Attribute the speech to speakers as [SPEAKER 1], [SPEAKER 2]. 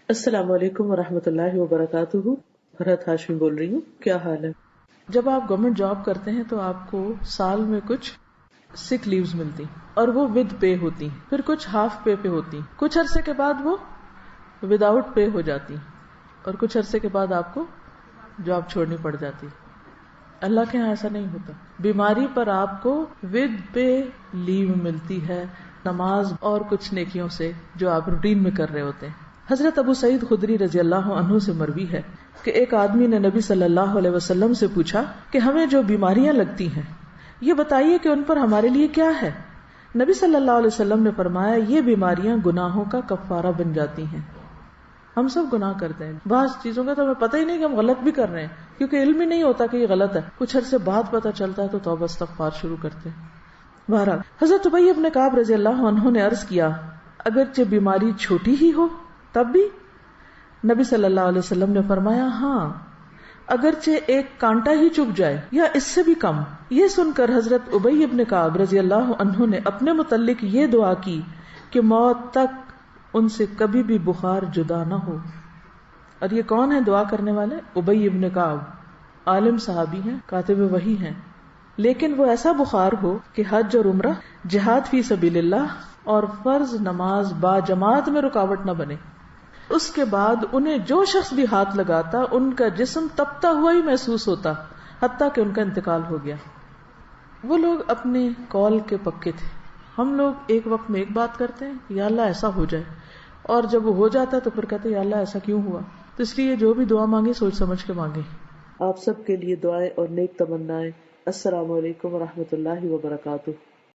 [SPEAKER 1] السلام علیکم ورحمۃ اللہ وبرکاتہ. بھرت ہاشمی بول رہی ہوں. کیا حال ہے؟ جب آپ گورنمنٹ جاب کرتے ہیں تو آپ کو سال میں کچھ سک لیوز ملتی اور وہ ود پے ہوتی، پھر کچھ ہاف پے پہ ہوتی، کچھ عرصے کے بعد وہ وداؤٹ پے ہو جاتی اور کچھ عرصے کے بعد آپ کو جاب چھوڑنی پڑ جاتی. اللہ کے ہاں ایسا نہیں ہوتا. بیماری پر آپ کو ود پے لیو ملتی ہے، نماز اور کچھ نیکیوں سے جو آپ روٹین میں کر رہے ہوتے ہیں. حضرت ابو سعید خدری رضی اللہ عنہ سے مروی ہے کہ ایک آدمی نے نبی صلی اللہ علیہ وسلم سے پوچھا کہ ہمیں جو بیماریاں لگتی ہیں یہ بتائیے کہ ان پر ہمارے لیے کیا ہے. نبی صلی اللہ علیہ وسلم نے فرمایا یہ بیماریاں گناہوں کا کفارہ بن جاتی ہیں. ہم سب گناہ کرتے ہیں، بعض چیزوں کا تو ہمیں پتہ ہی نہیں کہ ہم غلط بھی کر رہے ہیں کیونکہ علم ہی نہیں ہوتا کہ یہ غلط ہے. کچھ عرصے بعد پتہ چلتا ہے تو توبہ استغفار شروع کرتے ہیں. بہرحال حضرت ابی بن کعب رضی اللہ عنہ نے عرض کیا اگرچہ بیماری چھوٹی ہی ہو تب بھی؟ نبی صلی اللہ علیہ وسلم نے فرمایا ہاں، اگرچہ ایک کانٹا ہی چبھ جائے یا اس سے بھی کم. یہ سن کر حضرت ابی بن کعب رضی اللہ عنہ نے اپنے متعلق یہ دعا کی کہ موت تک ان سے کبھی بھی بخار جدا نہ ہو. اور یہ کون ہے دعا کرنے والے؟ ابی بن کعب، عالم صحابی ہیں، کاتب وحی ہیں. لیکن وہ ایسا بخار ہو کہ حج اور عمرہ، جہاد فی سبیل اللہ اور فرض نماز با جماعت میں رکاوٹ نہ بنے. اس کے بعد انہیں جو شخص بھی ہاتھ لگاتا ان کا جسم تپتا ہوا ہی محسوس ہوتا حتیٰ کہ ان کا انتقال ہو گیا. وہ لوگ اپنے قول کے پکے تھے. ہم لوگ ایک وقت میں ایک بات کرتے ہیں یا اللہ ایسا ہو جائے، اور جب وہ ہو جاتا ہے تو پھر کہتے ہیں یا اللہ ایسا کیوں ہوا. تو اس لیے جو بھی دعا مانگے سوچ سمجھ کے مانگے. آپ سب کے لیے دعائیں اور نیک تمنائیں. السلام علیکم ورحمۃ اللہ وبرکاتہ.